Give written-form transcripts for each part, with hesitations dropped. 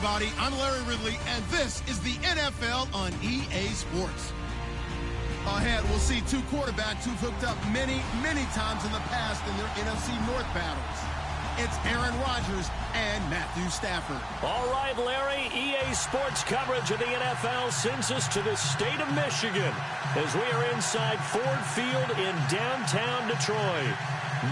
everybody. I'm Larry Ridley, and this is the NFL on EA Sports. Ahead, we'll see two quarterbacks who've hooked up many, many times in the past in their NFC North battles. It's Aaron Rodgers and Matthew Stafford. All right, Larry, EA Sports coverage of the NFL sends us to the state of Michigan as we are inside Ford Field in downtown Detroit.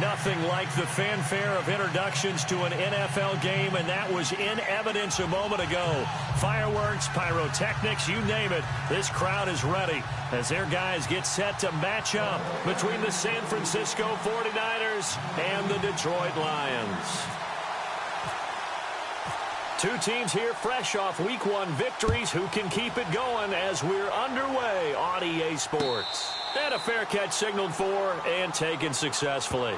Nothing like the fanfare of introductions to an NFL game, and that was in evidence a moment ago. Fireworks, pyrotechnics, you name it. This crowd is ready as their guys get set to match up between the San Francisco 49ers and the Detroit Lions. Two teams here fresh off Week 1 victories who can keep it going as we're underway on EA Sports. And a fair catch signaled for and taken successfully.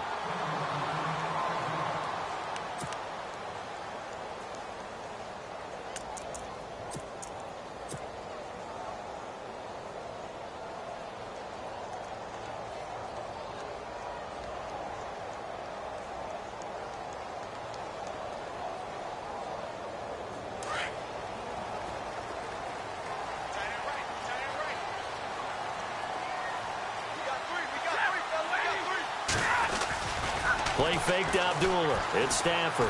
Play faked Abdullah. It's Stafford.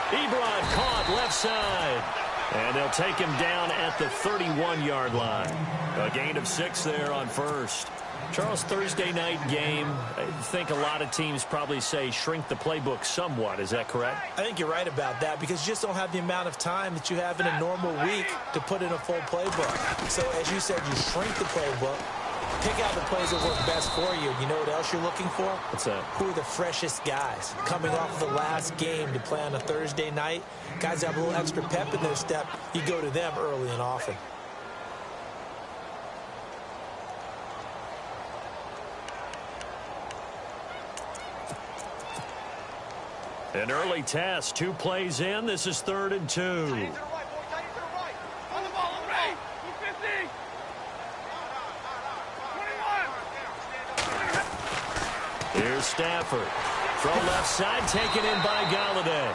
Ebron caught left side. And they'll take him down at the 31-yard line. A gain of 6 there on first. Charles, Thursday night game, I think a lot of teams probably say shrink the playbook somewhat. Is that correct? I think you're right about that because you just don't have the amount of time that you have in a normal week to put in a full playbook. So as you said, you shrink the playbook. Pick out the plays that work best for you. You know what else you're looking for? What's that? Who are the freshest guys coming off the last game to play on a Thursday night? Guys that have a little extra pep in their step, you go to them early and often. An early test, 2 plays in. This is 3rd and 2. Here's Stafford. Throw left side, taken in by Galladay.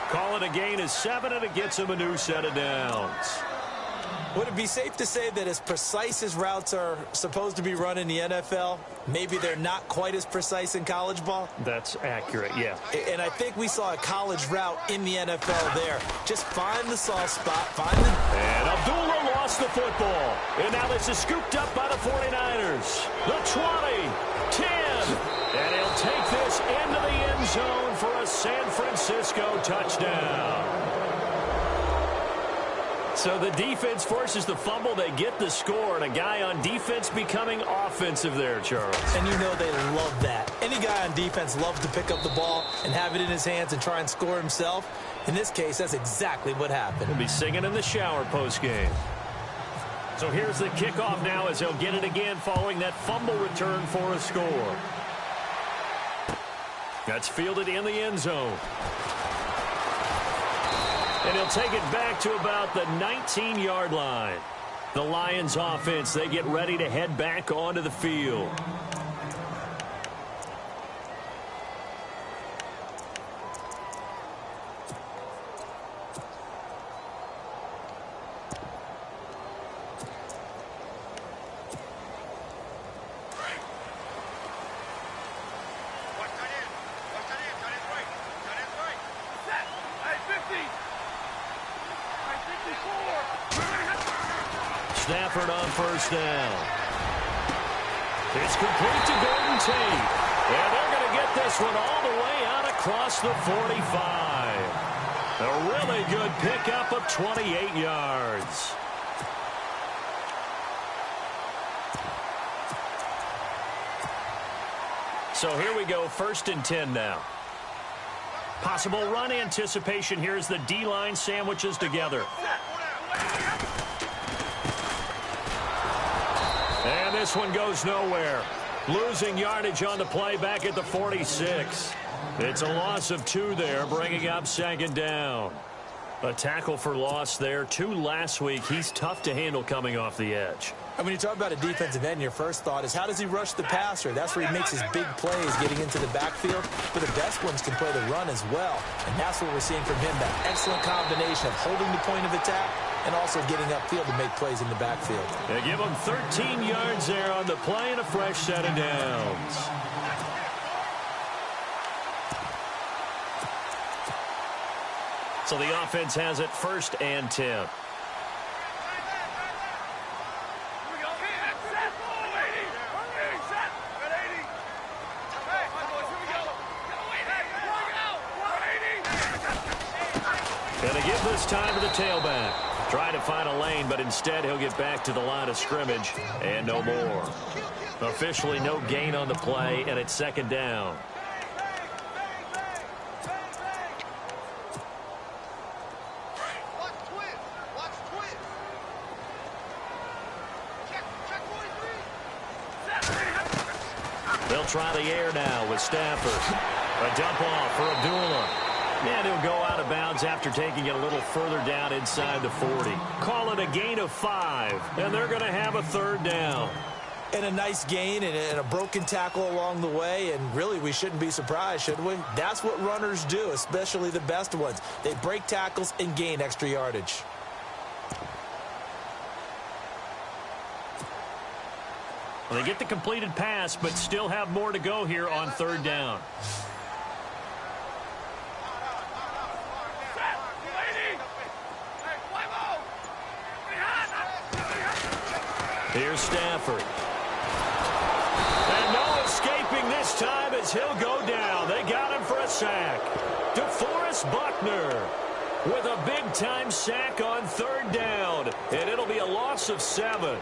Call it a gain of 7, and it gets him a new set of downs. Would it be safe to say that as precise as routes are supposed to be run in the NFL, maybe they're not quite as precise in college ball? That's accurate, yeah. And I think we saw a college route in the NFL there. Just find the soft spot, find the... And Abdullah lost the football. And now this is scooped up by the 49ers. The 20, 10, and he'll take this into the end zone for a San Francisco touchdown. So the defense forces the fumble. They get the score, and a guy on defense becoming offensive there, Charles. And you know they love that. Any guy on defense loves to pick up the ball and have it in his hands and try and score himself. In this case, that's exactly what happened. He'll be singing in the shower post-game. So here's the kickoff now as he'll get it again following that fumble return for a score. That's fielded in the end zone. And he'll take it back to about the 19-yard line. The Lions offense, they get ready to head back onto the field. Stafford on first down. It's complete to Golden Tate. And they're going to get this one all the way out across the 45. A really good pickup of 28 yards. So here we go, 1st and 10 now. Possible run anticipation here as the D-line sandwiches together. And this one goes nowhere. Losing yardage on the play back at the 46. It's a loss of 2 there, bringing up 2nd down. A tackle for loss there. 2 last week. He's tough to handle coming off the edge. And when you talk about a defensive end, your first thought is, how does he rush the passer? That's where he makes his big plays getting into the backfield. But the best ones can play the run as well. And that's what we're seeing from him, that excellent combination of holding the point of attack and also getting upfield to make plays in the backfield. They give him 13 yards there on the play and a fresh set of downs. So the offense has it 1st and 10. Gonna give this time to the tailback. Trying to find a lane, but instead he'll get back to the line of scrimmage and no more. Officially no gain on the play, and it's 2nd down. They'll try the air now with Stafford. A dump off for Abdullah. And he'll go out of bounds after taking it a little further down inside the 40. Call it a gain of 5, and they're going to have a 3rd down. And a nice gain and a broken tackle along the way, and really we shouldn't be surprised, should we? That's what runners do, especially the best ones. They break tackles and gain extra yardage. Well, they get the completed pass, but still have more to go here on 3rd down. Here's Stafford. And no escaping this time as he'll go down. They got him for a sack. DeForest Buckner with a big-time sack on 3rd down. And it'll be a loss of 7.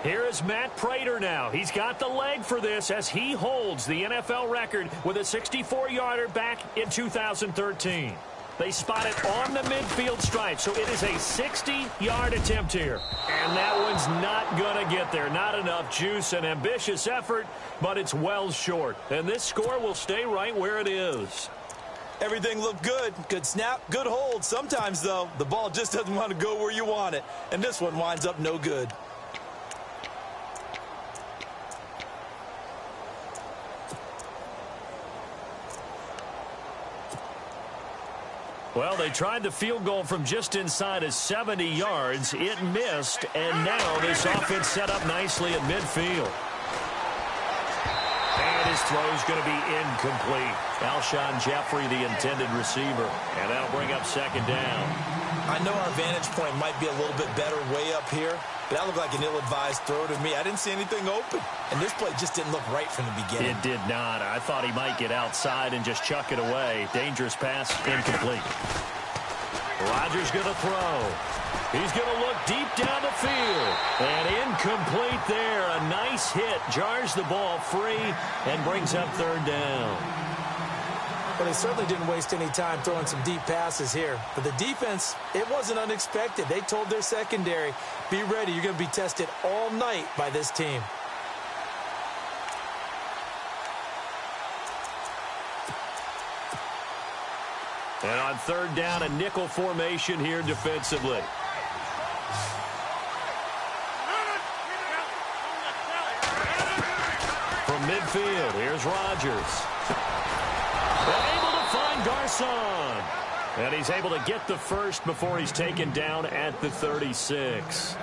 Here is Matt Prater now. He's got the leg for this as he holds the NFL record with a 64-yarder back in 2013. They spot it on the midfield stripe, so it is a 60-yard attempt here. And that one's not going to get there. Not enough juice, an ambitious effort, but it's well short. And this score will stay right where it is. Everything looked good. Good snap, good hold. Sometimes, though, the ball just doesn't want to go where you want it. And this one winds up no good. Well, they tried the field goal from just inside of 70 yards. It missed, and now this offense set up nicely at midfield. And his throw's going to be incomplete. Alshon Jeffrey, the intended receiver, and that'll bring up 2nd down. I know our vantage point might be a little bit better way up here, but that looked like an ill-advised throw to me. I didn't see anything open, and this play just didn't look right from the beginning. It did not. I thought he might get outside and just chuck it away. Dangerous pass, incomplete. Rodgers going to throw. He's going to look deep down the field. And incomplete there. A nice hit. Jars the ball free and brings up 3rd down. Well, they certainly didn't waste any time throwing some deep passes here. But the defense, it wasn't unexpected. They told their secondary, be ready. You're going to be tested all night by this team. And on 3rd down, a nickel formation here defensively. From midfield, here's Rodgers. And able to find Garcon. And he's able to get the first before he's taken down at the 36.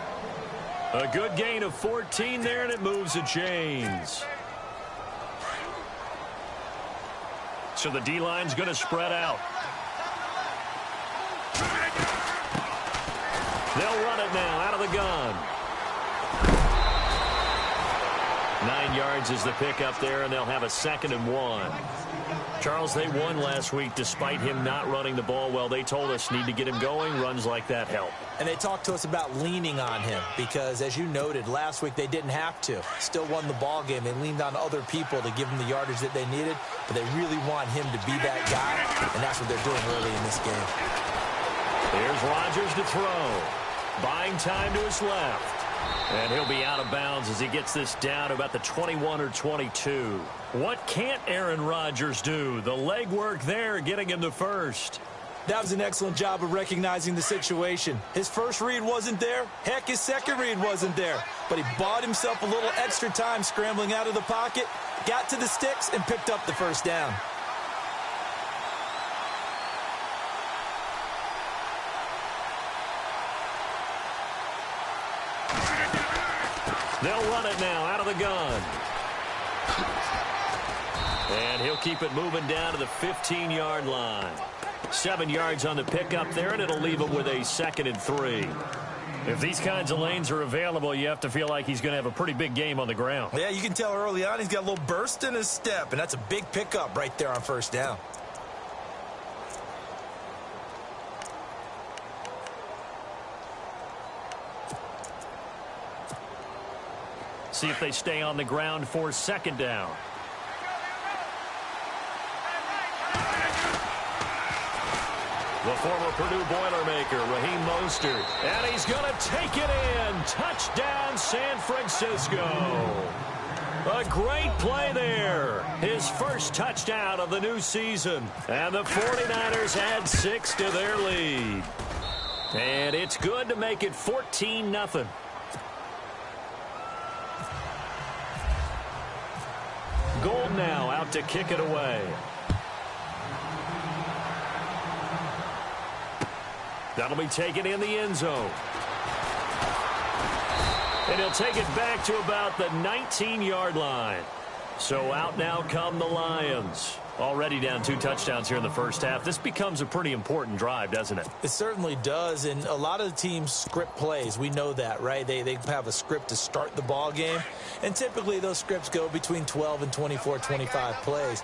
A good gain of 14 there, and it moves the chains. So the D-line's going to spread out. They'll run it now out of the gun. 9 yards is the pickup there, and they'll have a 2nd and 1. Charles, they won last week despite him not running the ball well. They told us need to get him going. Runs like that help. And they talked to us about leaning on him because, as you noted, last week they didn't have to. Still won the ball game. They leaned on other people to give them the yardage that they needed, but they really want him to be that guy, and that's what they're doing early in this game. Here's Rodgers to throw. Buying time to his left. And he'll be out of bounds as he gets this down to about the 21 or 22. What can't Aaron Rodgers do? The legwork there getting him to first. That was an excellent job of recognizing the situation. His first read wasn't there. Heck, his second read wasn't there. But he bought himself a little extra time scrambling out of the pocket, got to the sticks, and picked up the first down. They'll run it now out of the gun. And he'll keep it moving down to the 15-yard line. 7 yards on the pickup there, and it'll leave him with a 2nd and 3. If these kinds of lanes are available, you have to feel like he's going to have a pretty big game on the ground. Yeah, you can tell early on he's got a little burst in his step, and that's a big pickup right there on first down. See if they stay on the ground for 2nd down. The former Purdue Boilermaker, Raheem Mostert. And he's going to take it in. Touchdown, San Francisco. A great play there. His first touchdown of the new season. And the 49ers add 6 to their lead. And it's good to make it 14-0. Gold now out to kick it away. That'll be taken in the end zone. And he'll take it back to about the 19-yard line. So out now come the Lions. Already down 2 touchdowns here in the first half. This becomes a pretty important drive, doesn't it? It certainly does, and a lot of the teams script plays. We know that, right? They have a script to start the ball game, and typically those scripts go between 12 and 24, 25 plays.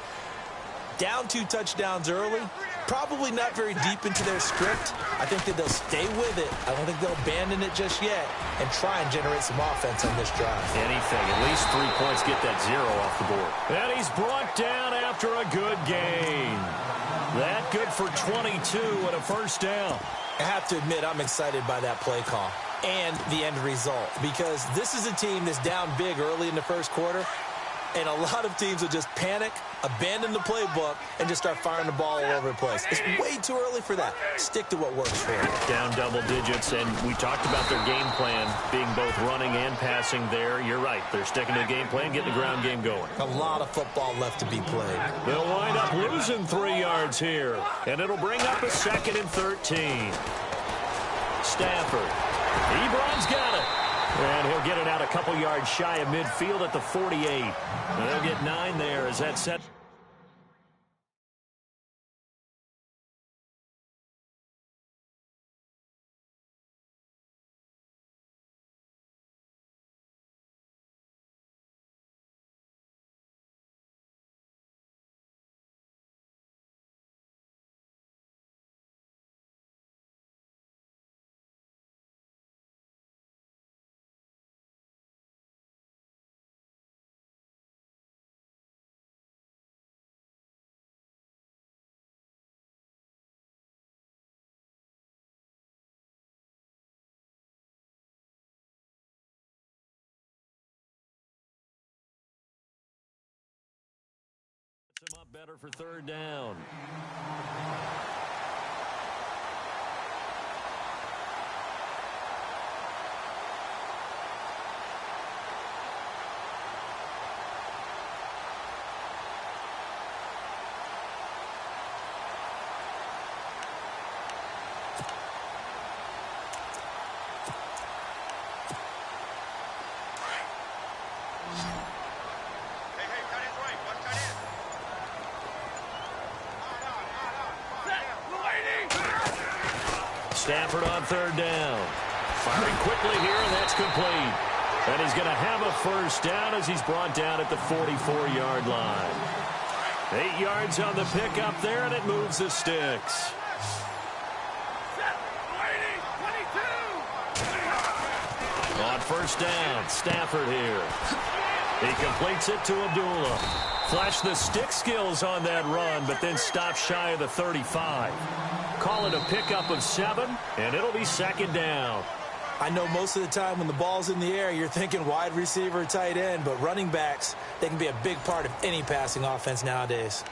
Down 2 touchdowns early, probably not very deep into their script. I think that they'll stay with it. I don't think they'll abandon it just yet and try and generate some offense on this drive. Anything. At least 3 points, get that 0 off the board. And he's brought down after a good gain. That good for 22 and a first down. I have to admit, I'm excited by that play call and the end result, because this is a team that's down big early in the first quarter, and a lot of teams will just panic, abandon the playbook, and just start firing the ball all over the place. It's way too early for that. Stick to what works for you. Down double digits, and we talked about their game plan being both running and passing there. You're right. They're sticking to the game plan, getting the ground game going. A lot of football left to be played. They'll wind up losing 3 yards here, and it'll bring up a 2nd and 13. Stafford. Ebron's got it. And he'll get it out a couple yards shy of midfield at the 48. And they'll get 9 there as that set. Him up better for 3rd down. Stafford on 3rd down. Firing quickly here, and that's complete. And he's going to have a first down as he's brought down at the 44-yard line. 8 yards on the pickup there, and it moves the sticks. On first down, Stafford here. He completes it to Abdullah. Flashed the stick skills on that run, but then stopped shy of the 35. Call it a pickup of 7, and it'll be 2nd down. I know most of the time when the ball's in the air, you're thinking wide receiver, tight end, but running backs, they can be a big part of any passing offense nowadays.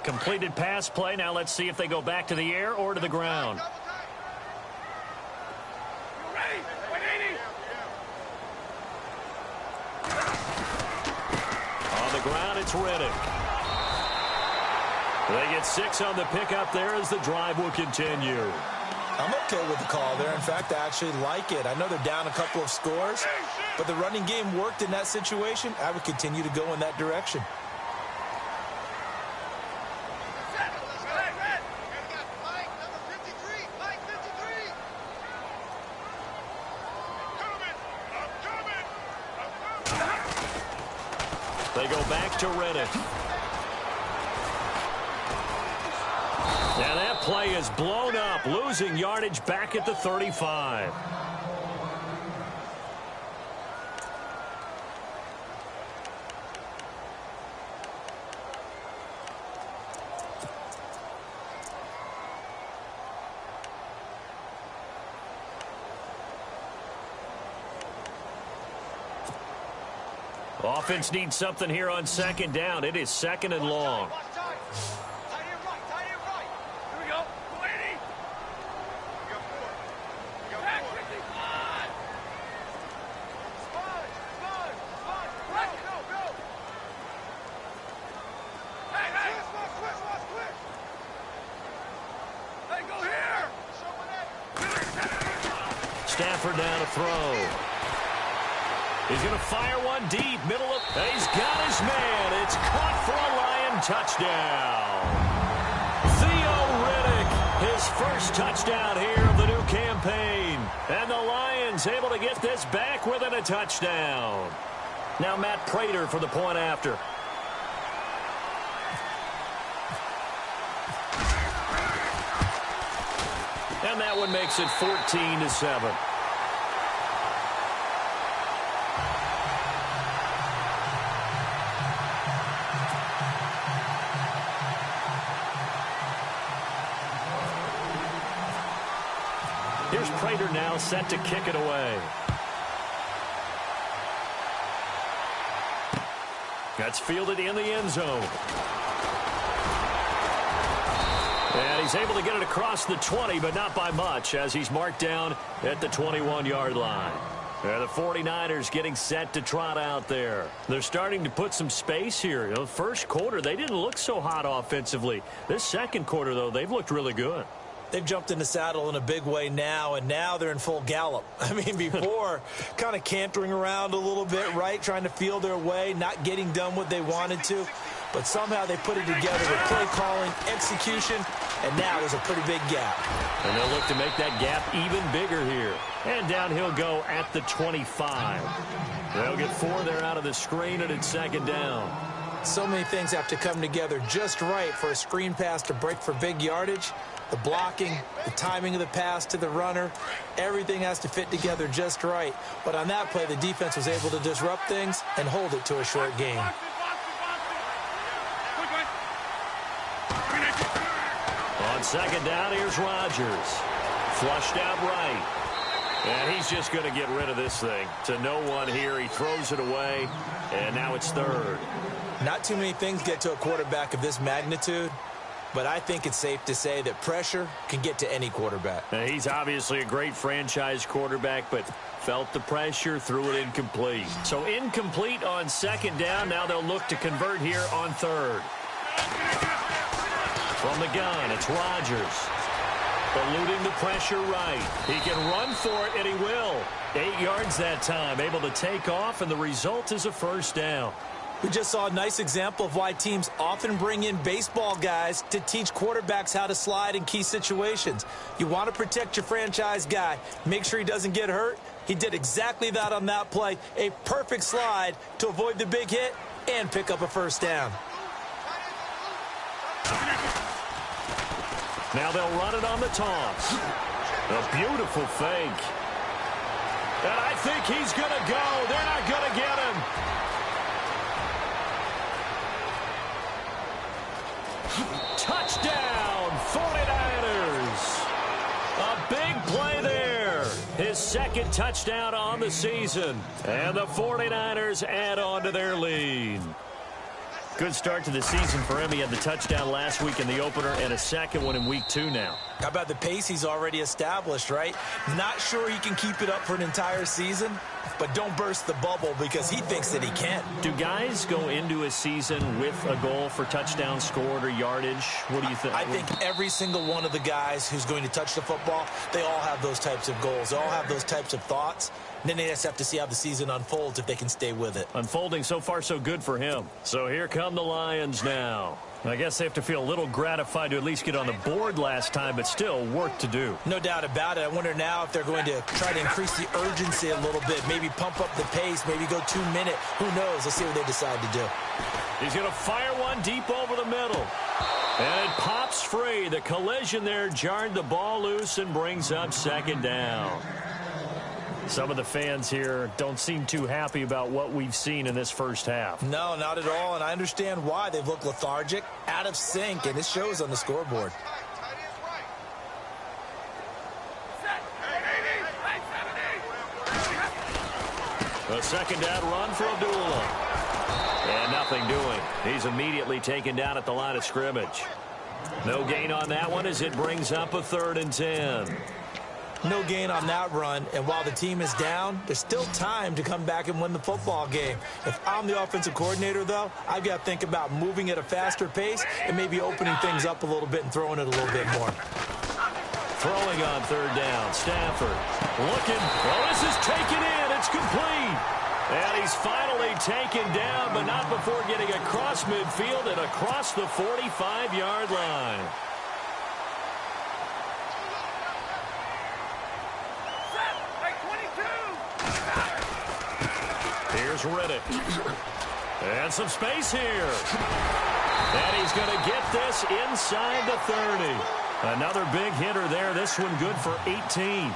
Completed pass play. Now let's see if they go back to the air or to the ground. On the ground, it's Riddick. They get 6 on the pickup there as the drive will continue. I'm okay with the call there. In fact, I actually like it. I know they're down a couple of scores, but the running game worked in that situation. I would continue to go in that direction. They go back to Riddick. And that play is blown up, losing yardage back at the 35. Offense needs something here on second down. It is second and long. Stafford down to throw. He's going to fire one deep, middle of... He's got his man. It's caught for a Lion touchdown. Theo Riddick, his first touchdown here of the new campaign. And the Lions able to get this back within a touchdown. Now Matt Prater for the point after. And that one makes it 14-7. Here's Prater now set to kick it away. That's fielded in the end zone. And he's able to get it across the 20, but not by much, as he's marked down at the 21-yard line. And the 49ers getting set to trot out there. They're starting to put some space here. You know, first quarter, they didn't look so hot offensively. This second quarter, though, they've looked really good. They've jumped in the saddle in a big way now, and now they're in full gallop. I mean, before, kind of cantering around a little bit, right, trying to feel their way, not getting done what they wanted to. But somehow they put it together with play calling, execution, and now there's a pretty big gap. And they'll look to make that gap even bigger here. And down he'll go at the 25. They'll get 4 there out of the screen, and it's second down. So many things have to come together just right for a screen pass to break for big yardage. The blocking, the timing of the pass to the runner, everything has to fit together just right. But on that play, the defense was able to disrupt things and hold it to a short game. On second down, here's Rodgers. Flushed out right. And he's just going to get rid of this thing. To no one here. He throws it away, and now it's third. Not too many things get to a quarterback of this magnitude, but I think it's safe to say that pressure can get to any quarterback. Now, he's obviously a great franchise quarterback, but felt the pressure, threw it incomplete. So incomplete on second down. Now they'll look to convert here on third. From the gun, it's Rodgers. Eluding the pressure right. He can run for it, and he will. 8 yards that time, able to take off, and the result is a first down. We just saw a nice example of why teams often bring in baseball guys to teach quarterbacks how to slide in key situations. You want to protect your franchise guy. Make sure he doesn't get hurt. He did exactly that on that play. A perfect slide to avoid the big hit and pick up a first down. Now they'll run it on the toss. A beautiful fake. And I think he's going to go. They're not going to get him. Touchdown, 49ers. A big play there. His second touchdown on the season. And the 49ers add on to their lead. Good start to the season for him. He had the touchdown last week in the opener and a second one in week 2 now. How about the pace he's already established, right? Not sure he can keep it up for an entire season, but don't burst the bubble because he thinks that he can. Do guys go into a season with a goal for touchdown scored or yardage? What do you think? I think every single one of the guys who's going to touch the football, they all have those types of goals. They all have those types of thoughts. And then they just have to see how the season unfolds if they can stay with it. Unfolding so far so good for him. So here come the Lions now. I guess they have to feel a little gratified to at least get on the board last time, but still work to do. No doubt about it. I wonder now if they're going to try to increase the urgency a little bit, maybe pump up the pace, maybe go 2 minute. Who knows? Let's see what they decide to do. He's going to fire one deep over the middle. And it pops free. The collision there jarred the ball loose and brings up second down. Some of the fans here don't seem too happy about what we've seen in this first half. No, not at all, and I understand why. They've looked lethargic, out of sync, and it shows on the scoreboard. A second down run for Abdullah. And nothing doing. He's immediately taken down at the line of scrimmage. No gain on that one as it brings up a 3rd and 10. No gain on that run, and while the team is down, there's still time to come back and win the football game. If I'm the offensive coordinator, though, I've got to think about moving at a faster pace and maybe opening things up a little bit and throwing it a little bit more. Throwing on 3rd down, Stafford looking. Well, this is taken in. It's complete. And he's finally taken down, but not before getting across midfield and across the 45-yard line. Here's Riddick. And some space here. And he's going to get this inside the 30. Another big hitter there. This one good for 18.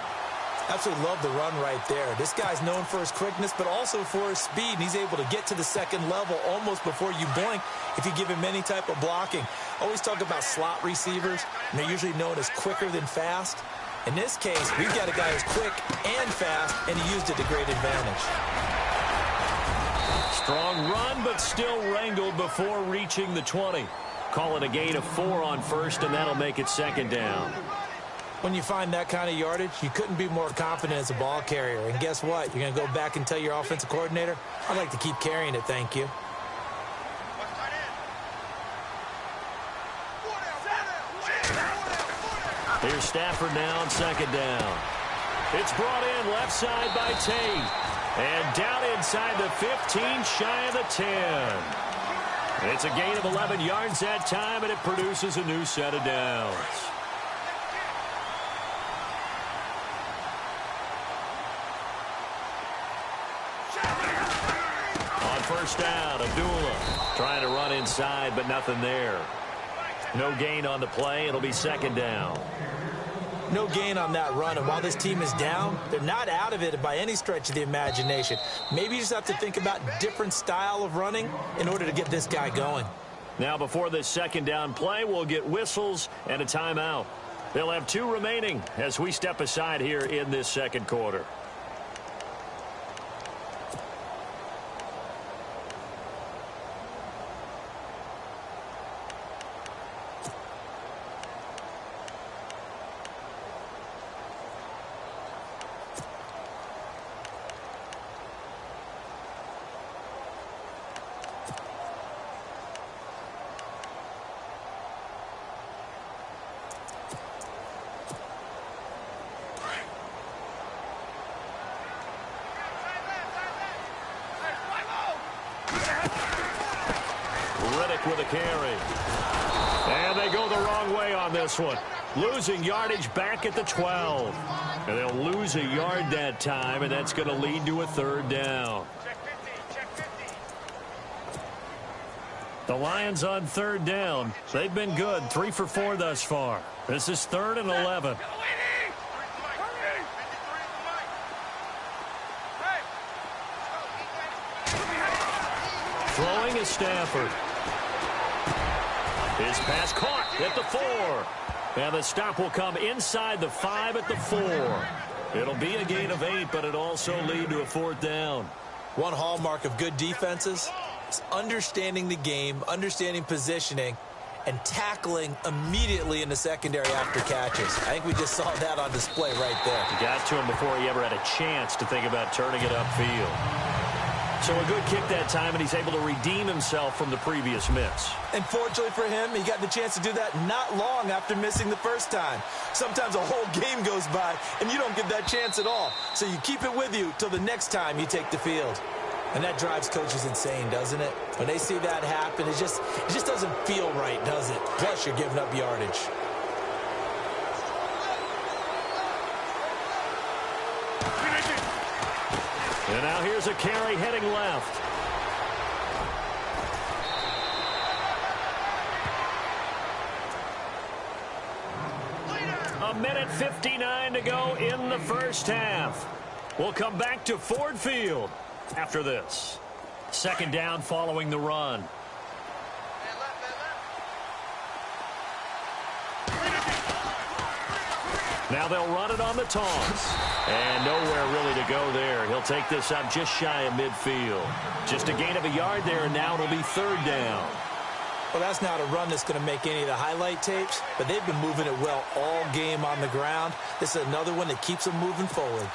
Absolutely love the run right there. This guy's known for his quickness, but also for his speed. And he's able to get to the second level almost before you blink if you give him any type of blocking. Always talk about slot receivers, and they're usually known as quicker than fast. In this case, we've got a guy who's quick and fast, and he used it to great advantage. Strong run, but still wrangled before reaching the 20. Call it a gain of 4 on first, and that'll make it second down. When you find that kind of yardage, you couldn't be more confident as a ball carrier. And guess what? You're going to go back and tell your offensive coordinator, I'd like to keep carrying it, thank you. Here's Stafford now on second down. It's brought in left side by Tate. And down inside the 15, shy of the 10. It's a gain of 11 yards that time, and it produces a new set of downs. On first down, Abdullah trying to run inside, but nothing there. No gain on the play. It'll be second down. No gain on that run, and while this team is down, they're not out of it by any stretch of the imagination. Maybe you just have to think about different style of running in order to get this guy going. Now before this second down play, we'll get whistles and a timeout. They'll have 2 remaining as we step aside here in this second quarter. With a carry. And they go the wrong way on this one. Losing yardage back at the 12. And they'll lose a yard that time, and that's going to lead to a 3rd down. The Lions on third down. They've been good, 3 for 4 thus far. This is 3rd and 11. Throwing is Stafford. His pass caught at the 4. And the stop will come inside the 5 at the 4. It'll be a gain of 8, but it'll also lead to a 4th down. One hallmark of good defenses is understanding the game, understanding positioning, and tackling immediately in the secondary after catches. I think we just saw that on display right there. He got to him before he ever had a chance to think about turning it upfield. So a good kick that time, and he's able to redeem himself from the previous miss. And fortunately for him, he got the chance to do that not long after missing the first time. Sometimes a whole game goes by, and you don't get that chance at all. So you keep it with you till the next time you take the field. And that drives coaches insane, doesn't it? When they see that happen, it just doesn't feel right, does it? Plus, you're giving up yardage. And now here's a carry heading left. A minute 59 to go in the first half. We'll come back to Ford Field after this. 2nd down following the run. Now they'll run it on the toss. And nowhere really to go there. He'll take this up just shy of midfield. Just a gain of a yard there, and now it'll be 3rd down. Well, that's not a run that's going to make any of the highlight tapes, but they've been moving it well all game on the ground. This is another one that keeps them moving forward.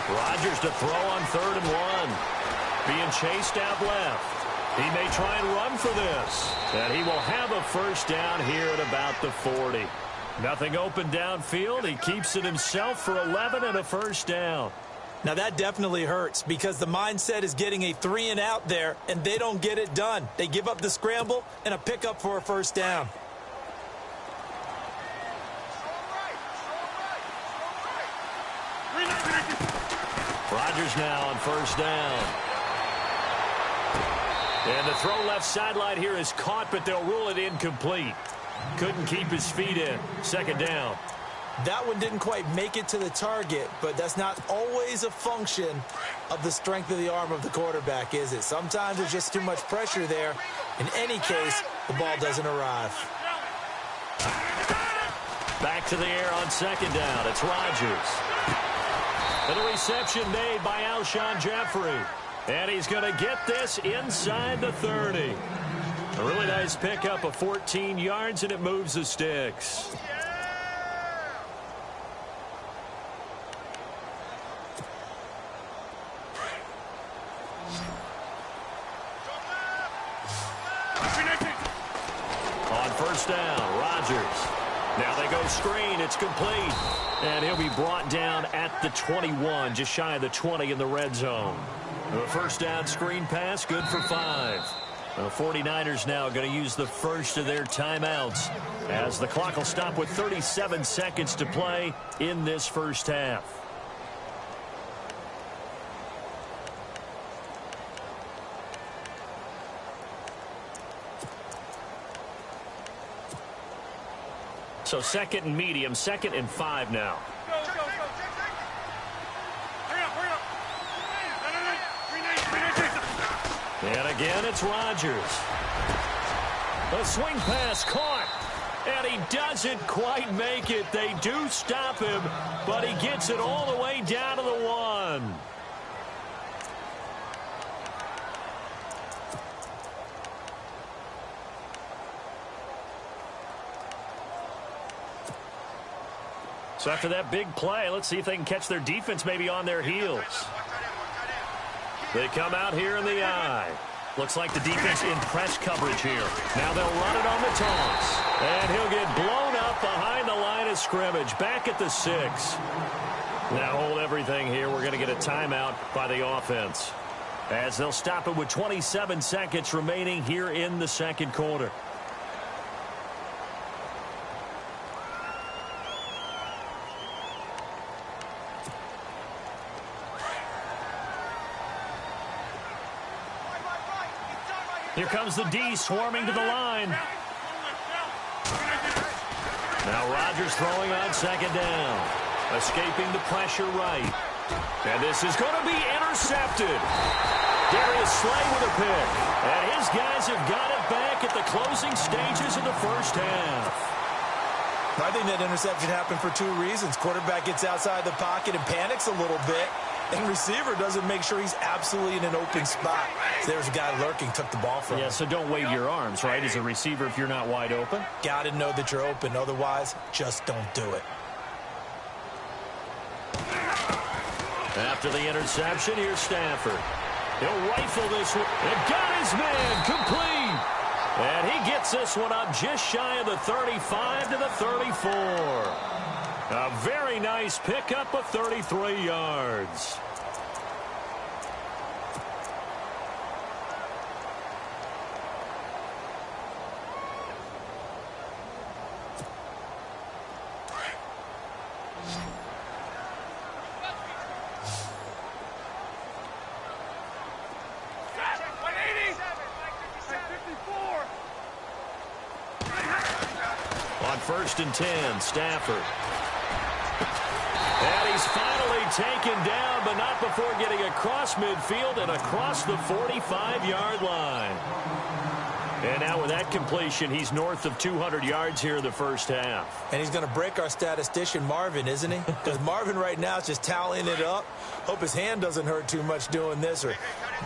Rodgers to throw on 3rd and 1. Being chased out left. He may try and run for this. And he will have a 1st down here at about the 40. Nothing open downfield. He keeps it himself for 11 and a 1st down. Now that definitely hurts because the mindset is getting a 3 and out there, and they don't get it done. They give up the scramble and a pickup for a 1st down. Rodgers now on 1st down. And the throw left sideline here is caught, but they'll rule it incomplete. Couldn't keep his feet in. 2nd down. That one didn't quite make it to the target, but that's not always a function of the strength of the arm of the quarterback, is it? Sometimes there's just too much pressure there. In any case, the ball doesn't arrive. Back to the air on 2nd down. It's Rodgers. And a reception made by Alshon Jeffrey. And he's going to get this inside the 30. A really nice pickup of 14 yards, and it moves the sticks. On 1st down, Rodgers. Now they go screen. It's complete. And he'll be brought down at the 21, just shy of the 20 in the red zone. The 1st down screen pass, good for 5. The 49ers now going to use the first of their timeouts as the clock will stop with 37 seconds to play in this first half. So 2nd and medium, 2nd and 5 now. And again, it's Rodgers. A swing pass caught. And he doesn't quite make it. They do stop him, but he gets it all the way down to the 1. So after that big play, let's see if they can catch their defense maybe on their heels. They come out here in the eye. Looks like the defense in press coverage here. Now they'll run it on the toss. And he'll get blown up behind the line of scrimmage. Back at the 6. Now hold everything here. We're going to get a timeout by the offense, as they'll stop it with 27 seconds remaining here in the 2nd quarter. Here comes the D swarming to the line. Now Rodgers throwing on second down. Escaping the pressure right. And this is going to be intercepted. Darius Slay with a pick. And his guys have got it back at the closing stages of the first half. I think that interception happened for two reasons. Quarterback gets outside the pocket and panics a little bit. And receiver doesn't make sure he's absolutely in an open spot. So there's a guy lurking, took the ball from him. Yeah, so don't wave your arms, right, as a receiver if you're not wide open. Got to know that you're open. Otherwise, just don't do it. After the interception, here's Stafford. He'll rifle this one. And got his man complete. And he gets this one up just shy of the 35 to the 34. A very nice pickup of 33 yards. On 1st and 10, Stafford. And he's finally taken down, but not before getting across midfield and across the 45-yard line. And now with that completion, he's north of 200 yards here in the first half. And he's going to break our statistician, Marvin, isn't he? Because Marvin right now is just tallying it up. Hope his hand doesn't hurt too much doing this or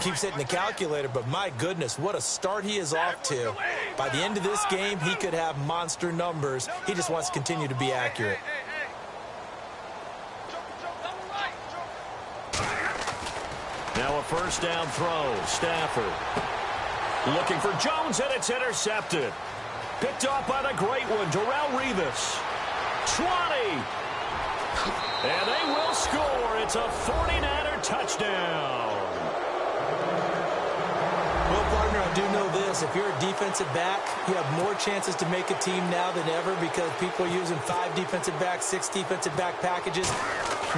keeps hitting the calculator. But my goodness, what a start he is off to. By the end of this game, he could have monster numbers. He just wants to continue to be accurate. Now a first down throw. Stafford looking for Jones, and it's intercepted. Picked off by the great one, Darrelle Revis. 20. And they will score. It's a 49er touchdown. Well, partner, I do know this. If you're a defensive back, you have more chances to make a team now than ever because people are using 5 defensive backs, 6 defensive back packages.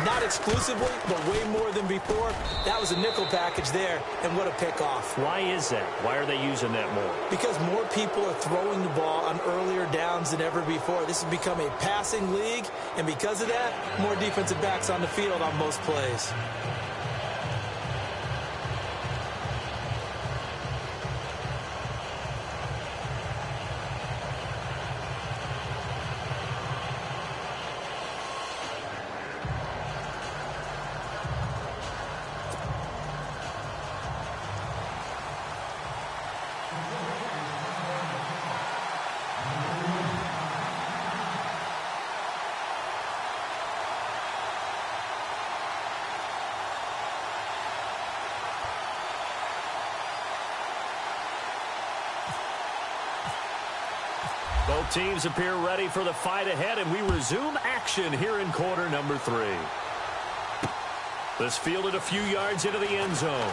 Not exclusively, but way more than before. That was a nickel package there, and what a pickoff. Why is that? Why are they using that more? Because more people are throwing the ball on earlier downs than ever before. This has become a passing league, and because of that, more defensive backs on the field on most plays. Both teams appear ready for the fight ahead, and we resume action here in quarter number 3. This fielded a few yards into the end zone.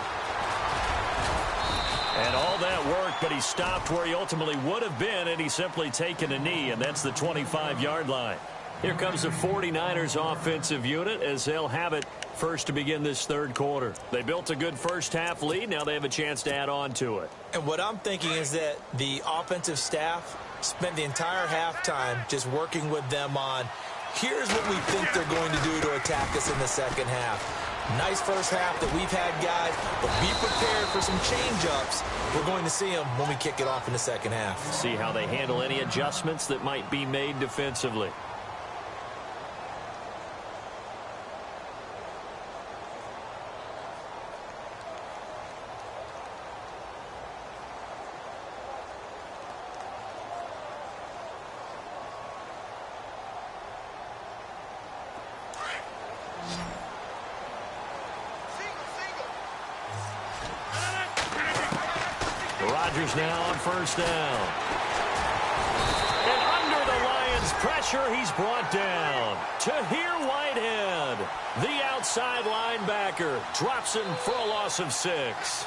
And all that work, but he stopped where he ultimately would have been, and he's simply taken a knee, and that's the 25-yard line. Here comes the 49ers offensive unit as they'll have it first to begin this third quarter. They built a good first-half lead. Now they have a chance to add on to it. And what I'm thinking is that the offensive staff spent the entire halftime just working with them on, here's what we think they're going to do to attack us in the second half. Nice first half that we've had, guys, but be prepared for some change-ups. We're going to see them when we kick it off in the second half. See how they handle any adjustments that might be made defensively. Rodgers now on first down. And under the Lions' pressure, he's brought down. Tahir Whitehead, the outside linebacker, drops him for a loss of 6.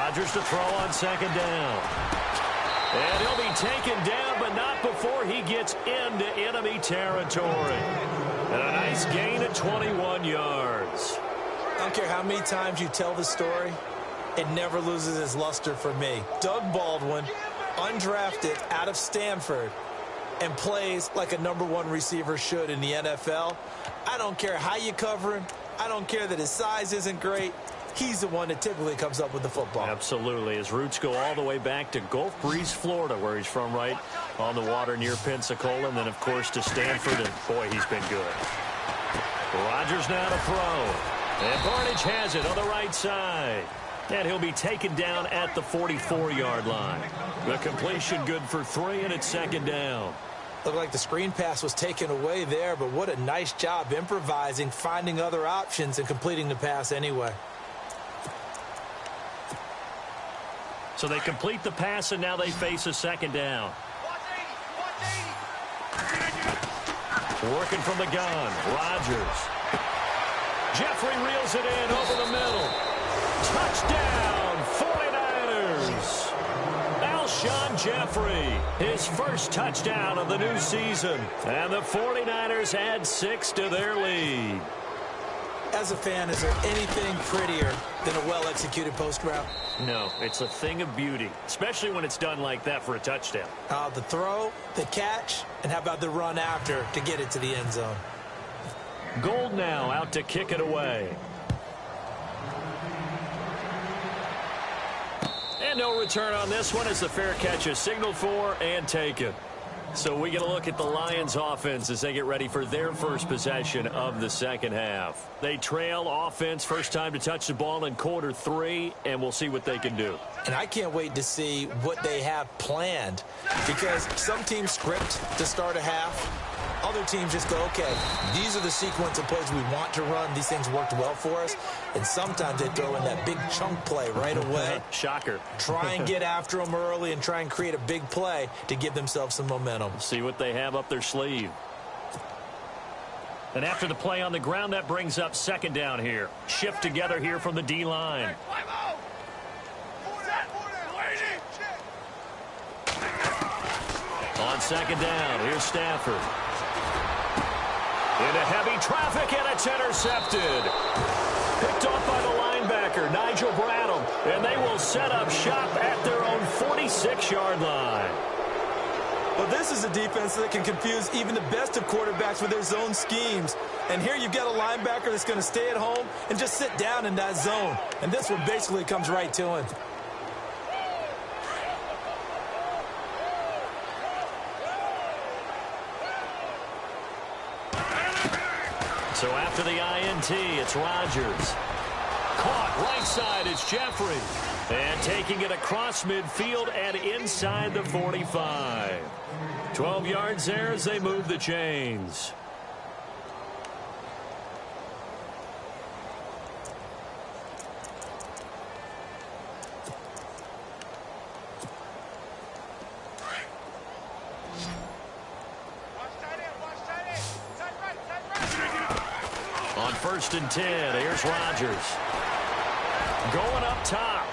Rodgers to throw on second down. And he'll be taken down, but not before he gets into enemy territory. And a nice gain of 21 yards. I don't care how many times you tell the story, it never loses its luster for me. Doug Baldwin, undrafted out of Stanford, and plays like a #1 receiver should in the NFL. I don't care how you cover him. I don't care that his size isn't great. He's the one that typically comes up with the football. Absolutely. His roots go all the way back to Gulf Breeze, Florida, where he's from, right on the water near Pensacola, and then, of course, to Stanford, and, boy, he's been good. Rodgers now to throw. And Barnidge has it on the right side. And he'll be taken down at the 44-yard line. The completion good for 3, and it's second down. Looked like the screen pass was taken away there, but what a nice job improvising, finding other options, and completing the pass anyway. So they complete the pass, and now they face a second down. Working from the gun, Rodgers. Jeffrey reels it in over the middle. Touchdown, 49ers. Alshon Jeffrey, his first touchdown of the new season. And the 49ers add 6 to their lead. As a fan, is there anything prettier than a well-executed post route? No, it's a thing of beauty, especially when it's done like that for a touchdown. The throw, the catch, and how about the run after to get it to the end zone? Gold now out to kick it away. And no return on this one as the fair catch is signaled for and taken. So we get a look at the Lions offense as they get ready for their first possession of the second half. They trail offense, first time to touch the ball in quarter 3, and we'll see what they can do. And I can't wait to see what they have planned, because some teams script to start a half. Other teams just go, okay, these are the sequence of plays we want to run. These things worked well for us. And sometimes they throw in that big chunk play right away. Shocker. Try and get after them early and try and create a big play to give themselves some momentum. See what they have up their sleeve. And after the play on the ground, that brings up second down here. Shift together here from the D-line. On second down, here's Stafford. Into heavy traffic, and it's intercepted. Picked off by the linebacker, Nigel Bradham. And they will set up shop at their own 46-yard line. Well, this is a defense that can confuse even the best of quarterbacks with their zone schemes. And here you've got a linebacker that's going to stay at home and just sit down in that zone. And this one basically comes right to him. So after the INT, it's Rodgers. Caught right side, it's Jeffrey. And taking it across midfield and inside the 45. 12 yards there as they move the chains. On 1st and 10, here's Rodgers. Going up top.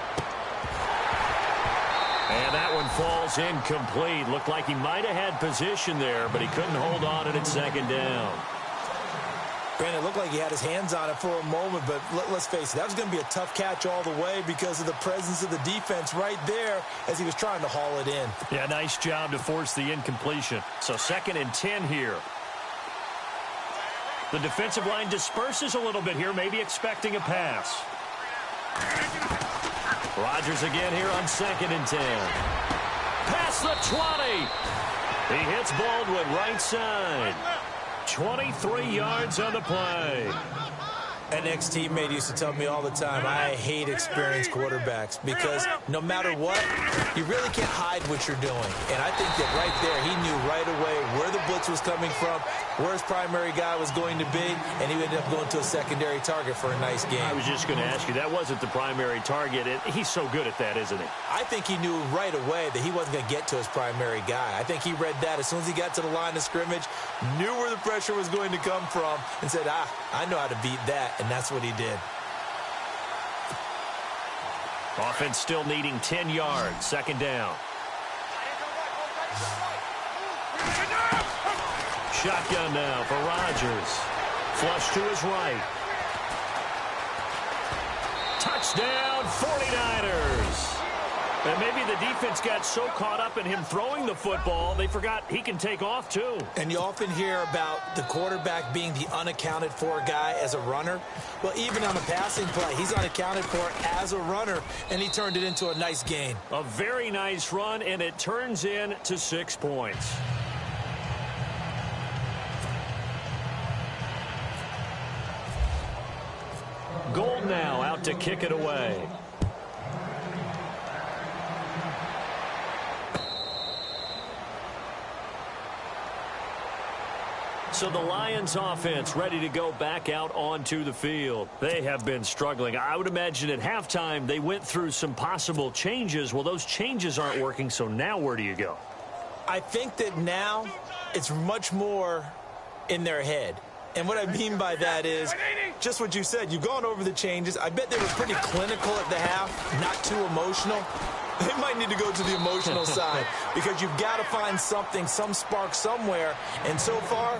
And that one falls incomplete. Looked like he might have had position there, but he couldn't hold on, and it's second down. Granted, it looked like he had his hands on it for a moment, but let's face it, that was going to be a tough catch all the way because of the presence of the defense right there as he was trying to haul it in. Yeah, nice job to force the incompletion. So 2nd and 10 here. The defensive line disperses a little bit here, maybe expecting a pass. Rodgers again here on 2nd and 10. Past the 20. He hits Baldwin right side. 23 yards on the play. An ex-teammate used to tell me all the time, I hate experienced quarterbacks because no matter what, you really can't hide what you're doing. And I think that right there, he knew right away where the blitz was coming from, where his primary guy was going to be, and he ended up going to a secondary target for a nice game. I was just going to ask you, that wasn't the primary target. He's so good at that, isn't he? I think he knew right away that he wasn't going to get to his primary guy. I think he read that as soon as he got to the line of scrimmage, knew where the pressure was going to come from, and said, I know how to beat that. And that's what he did. Offense still needing 10 yards. Second down. Shotgun now for Rodgers. Flush to his right. Touchdown, 49ers. And maybe the defense got so caught up in him throwing the football, they forgot he can take off too. And you often hear about the quarterback being the unaccounted for guy as a runner. Well, even on a passing play, he's unaccounted for as a runner, and he turned it into a nice gain. A very nice run, and it turns into 6 points. Gold now out to kick it away. So the Lions offense ready to go back out onto the field. They have been struggling. I would imagine at halftime they went through some possible changes. Well, those changes aren't working, so now where do you go? I think that now it's much more in their head. And what I mean by that is just what you said. You've gone over the changes. I bet they were pretty clinical at the half, not too emotional. They might need to go to the emotional side because you've got to find something, some spark somewhere. And so far,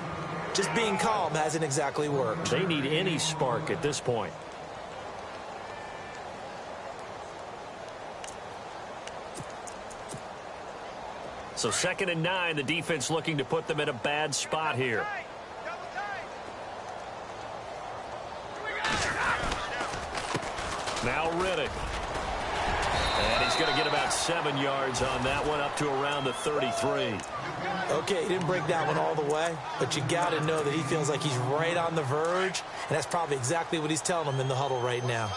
just being calm hasn't exactly worked. They need any spark at this point. So 2nd and 9, the defense looking to put them in a bad spot here. Now Riddick. And he's going to get about 7 yards on that one, up to around the 33. Okay, he didn't break that one all the way, but you got to know that he feels like he's right on the verge, and that's probably exactly what he's telling them in the huddle right now.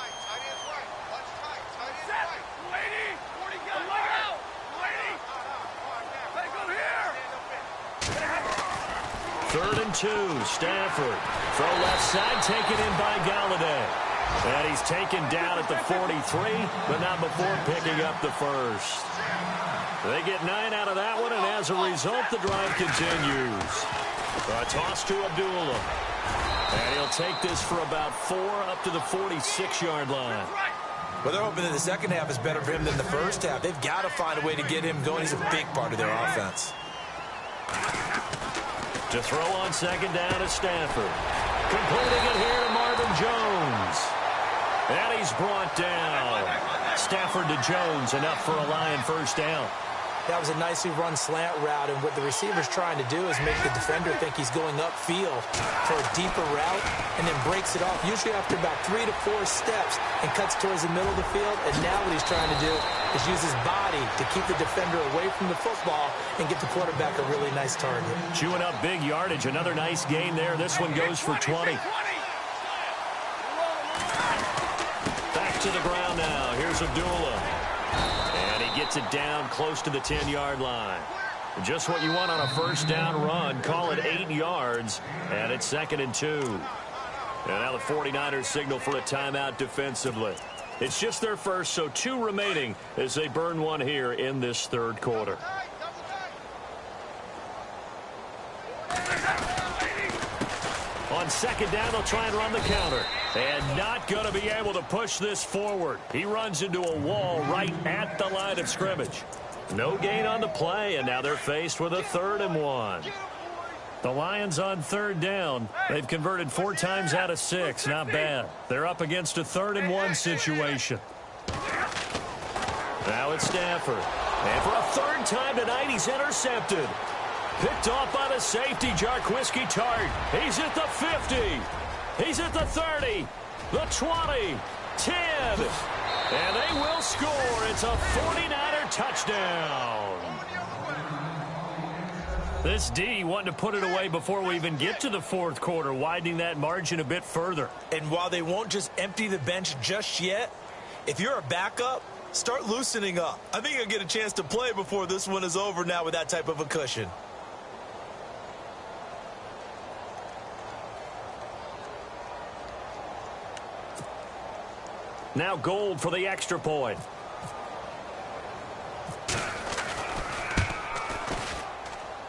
Third and 2, Stafford. Throw left side, taken in by Galladay. And he's taken down at the 43, but not before picking up the first. They get 9 out of that one, and as a result, the drive continues. A toss to Abdullah. And he'll take this for about 4 up to the 46-yard line. Well, they're hoping that the second half is better for him than the first half. They've got to find a way to get him going. He's a big part of their offense. To throw on second down is Stafford. Completing it here to Marvin Jones. And he's brought down. Stafford to Jones, enough for a Lion first down. That was a nicely run slant route, and what the receiver's trying to do is make the defender think he's going upfield for a deeper route and then breaks it off, usually after about 3 to 4 steps, and cuts towards the middle of the field. And now what he's trying to do is use his body to keep the defender away from the football and get the quarterback a really nice target. Chewing up big yardage. Another nice gain there. This one goes for 20. Back to the ground now. Here's Abdullah. And he gets it down close to the 10-yard line. Just what you want on a first down run. Call it 8 yards. And it's 2nd and 2. And now the 49ers signal for a timeout defensively. It's just their first, so 2 remaining as they burn one here in this third quarter. On second down, they'll try and run the counter. And not going to be able to push this forward. He runs into a wall right at the line of scrimmage. No gain on the play, and now they're faced with a 3rd and 1. The Lions on 3rd down. They've converted 4 times out of 6. Not bad. They're up against a 3rd and 1 situation. Now it's Stafford. And for a 3rd time tonight, he's intercepted. Picked off by the safety, Jarquiski Tart. He's at the 50. He's at the 30. The 20. 10. And they will score. It's a 49er touchdown. This D wanting to put it away before we even get to the 4th quarter, widening that margin a bit further. And while they won't just empty the bench just yet, if you're a backup, start loosening up. I think you'll get a chance to play before this one is over now with that type of a cushion. Now Gold for the extra point.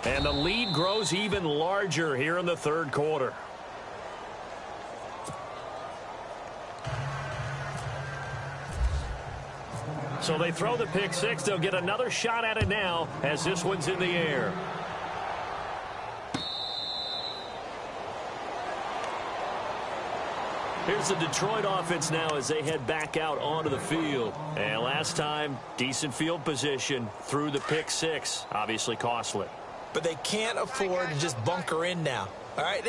And the lead grows even larger here in the 3rd quarter. So they throw the pick six. They'll get another shot at it now as this one's in the air. Here's the Detroit offense now as they head back out onto the field. And last time, decent field position through the pick six. Obviously costly. But they can't afford to just bunker in now. All right,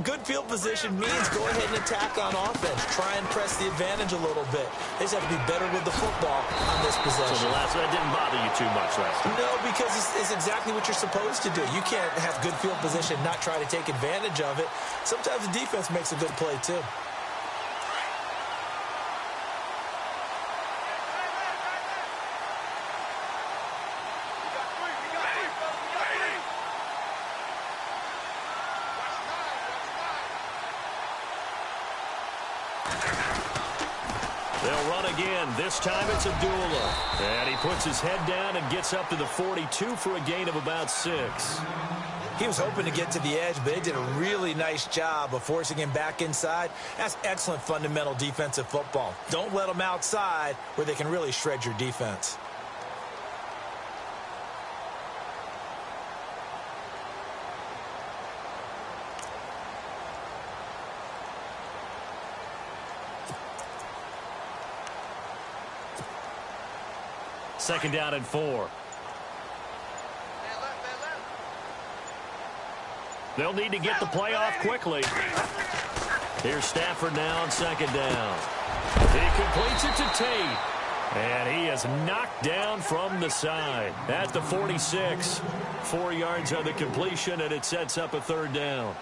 good field position means go ahead and attack on offense. Try and press the advantage a little bit. They just have to be better with the football on this possession. So that didn't bother you too much last time? No, because it's exactly what you're supposed to do. You can't have good field position, not try to take advantage of it. Sometimes the defense makes a good play, too. They'll run again. This time it's Abdullah. And he puts his head down and gets up to the 42 for a gain of about 6. He was hoping to get to the edge, but they did a really nice job of forcing him back inside. That's excellent fundamental defensive football. Don't let them outside where they can really shred your defense. Second down and 4. They'll need to get the play off quickly. Here's Stafford now on second down. He completes it to Tate. And he is knocked down from the side at the 46. 4 yards on the completion, and it sets up a third down.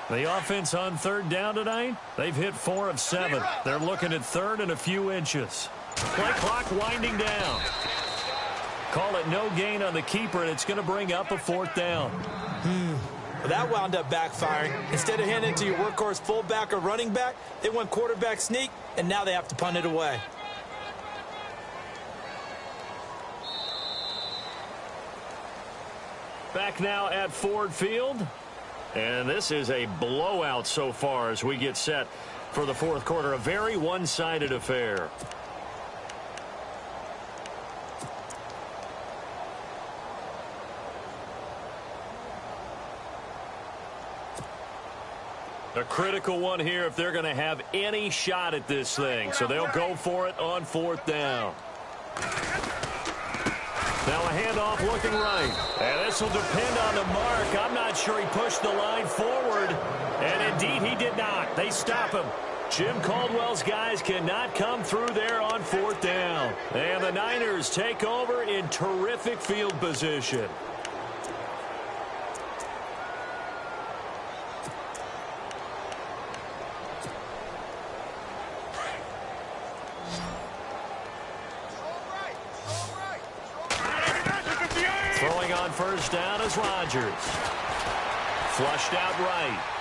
The offense on third down tonight, they've hit 4 of 7. They're looking at third and a few inches. Play clock winding down. Call it no gain on the keeper, and it's going to bring up a fourth down. Well, that wound up backfiring. Instead of handing it to your workhorse fullback or running back, they went quarterback sneak, and now they have to punt it away. Back now at Ford Field. And this is a blowout so far as we get set for the fourth quarter. A very one-sided affair. A critical one here if they're going to have any shot at this thing. So they'll go for it on fourth down. Now a handoff looking right. And this will depend on the mark. I'm not sure he pushed the line forward. And indeed he did not. They stop him. Jim Caldwell's guys cannot come through there on fourth down. And the Niners take over in terrific field position. Throwing on first down is Rodgers. Flushed out right.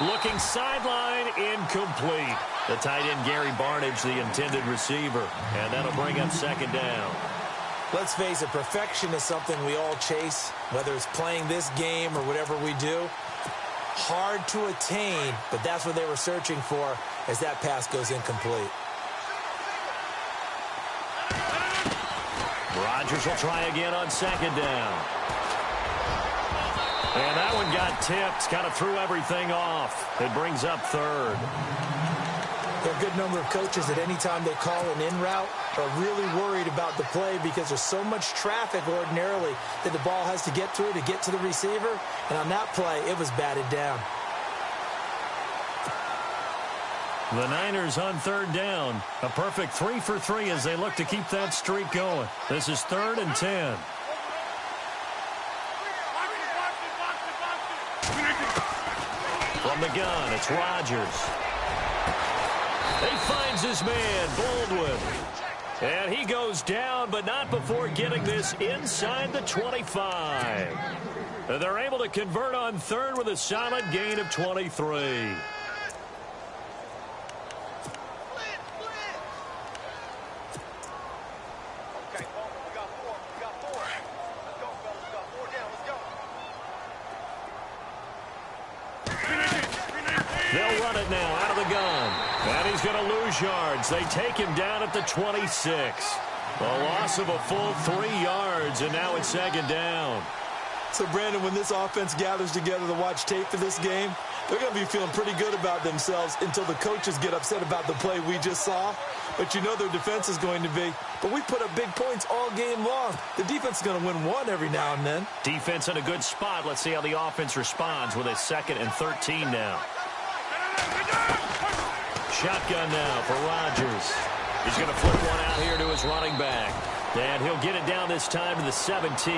Looking sideline, incomplete. The tight end Gary Barnidge, the intended receiver. And that'll bring up second down. Let's face it, perfection is something we all chase, whether it's playing this game or whatever we do. Hard to attain, but that's what they were searching for as that pass goes incomplete. Rodgers will try again on second down. And that one got tipped, kind of threw everything off. It brings up third. There are a good number of coaches that any time they call an in route are really worried about the play because there's so much traffic ordinarily that the ball has to get through to get to the receiver. And on that play, it was batted down. The Niners on third down. A perfect 3 for 3 as they look to keep that streak going. This is 3rd and 10. From the gun, it's Rodgers. He finds his man, Baldwin. And he goes down, but not before getting this inside the 25. And they're able to convert on third with a solid gain of 23. lose yards. They take him down at the 26. A loss of a full 3 yards, and now it's second down. So, Brandon, when this offense gathers together to watch tape for this game, they're going to be feeling pretty good about themselves until the coaches get upset about the play we just saw. But you know their defense is going to be. But we put up big points all game long. The defense is going to win one every now and then. Defense in a good spot. Let's see how the offense responds with a 2nd and 13 now. Shotgun now for Rodgers. He's going to flip one out here to his running back. And he'll get it down this time to the 17.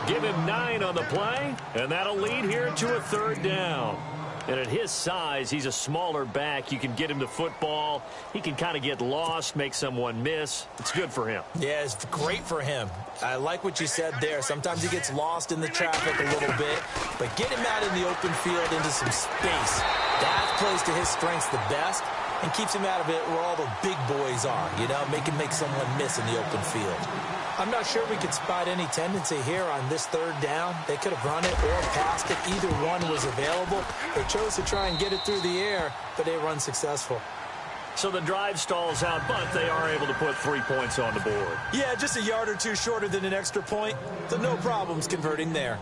Give him 9 on the play, and that'll lead here to a 3rd down. And at his size, he's a smaller back. You can get him the football. He can kind of get lost, make someone miss. It's good for him. Yeah, it's great for him. I like what you said there. Sometimes he gets lost in the traffic a little bit, but get him out in the open field into some space. That plays to his strengths the best and keeps him out of it where all the big boys are, you know, make someone miss in the open field. I'm not sure we could spot any tendency here on this 3rd down. They could have run it or passed it. Either one was available. They chose to try and get it through the air, but they were unsuccessful. So the drive stalls out, but they are able to put 3 points on the board. Yeah, just a yard or two shorter than an extra point. So no problems converting there.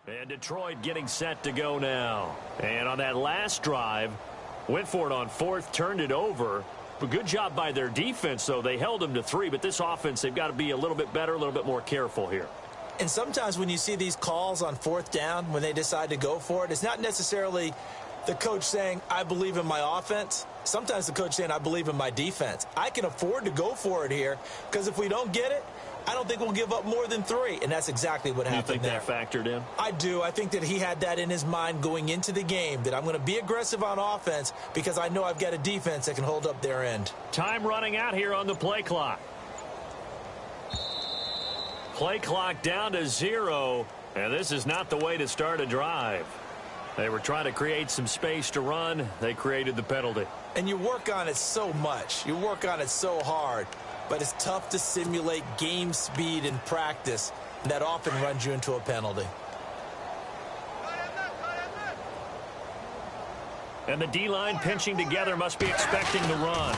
And Detroit getting set to go now. And on that last drive, went for it on 4th, turned it over. But good job by their defense, though. They held them to 3, but this offense, they've got to be a little bit better, a little bit more careful here. And sometimes when you see these calls on 4th down, when they decide to go for it, it's not necessarily the coach saying, I believe in my offense. Sometimes the coach saying, I believe in my defense. I can afford to go for it here because if we don't get it, I don't think we'll give up more than 3, and that's exactly what happened there. You think that factored in? I do. I think that he had that in his mind going into the game, that I'm going to be aggressive on offense because I know I've got a defense that can hold up their end. Time running out here on the play clock. Play clock down to 0, and this is not the way to start a drive. They were trying to create some space to run. They created the penalty. And you work on it so much. You work on it so hard. But it's tough to simulate game speed in practice. And that often runs you into a penalty. And the D-line pinching together must be expecting the run.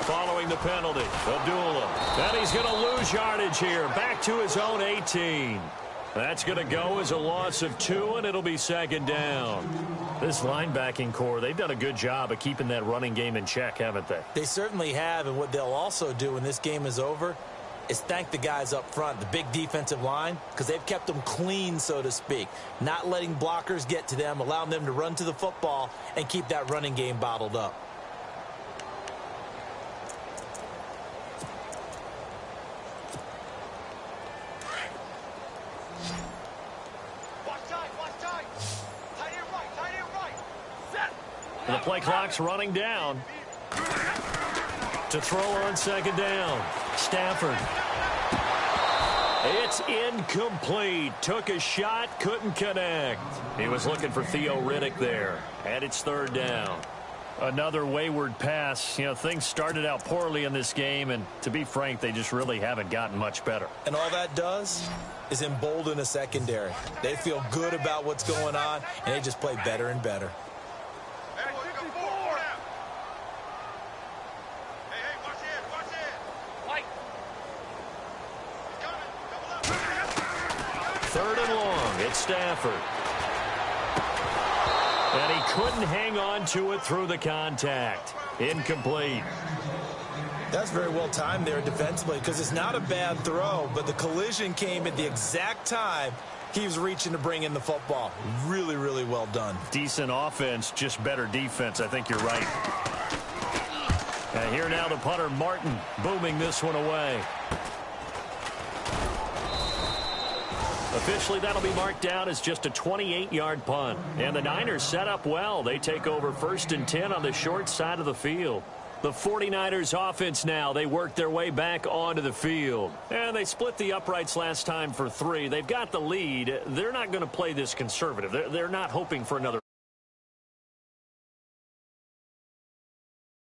Following the penalty, Abdullah. And he's going to lose yardage here. Back to his own 18. That's going to go as a loss of 2, and it'll be 2nd down. This linebacking core, they've done a good job of keeping that running game in check, haven't they? They certainly have, and what they'll also do when this game is over is thank the guys up front, the big defensive line, because they've kept them clean, so to speak, not letting blockers get to them, allowing them to run to the football and keep that running game bottled up. The play clock's running down. To throw on 2nd down. Stafford. It's incomplete. Took a shot, couldn't connect. He was looking for Theo Riddick there. And it's 3rd down. Another wayward pass. You know, things started out poorly in this game, and to be frank, they just really haven't gotten much better. And all that does is embolden a secondary. They feel good about what's going on, and they just play better and better. Third and long, it's Stafford. And he couldn't hang on to it through the contact. Incomplete. That's very well timed there defensively because it's not a bad throw, but the collision came at the exact time he was reaching to bring in the football. Really, really well done. Decent offense, just better defense. I think you're right. And here now the punter, Martin, booming this one away. Officially, that'll be marked down as just a 28-yard punt. And the Niners set up well. They take over 1st and 10 on the short side of the field. The 49ers offense now, they work their way back onto the field. And they split the uprights last time for 3. They've got the lead. They're not going to play this conservative. They're not hoping for another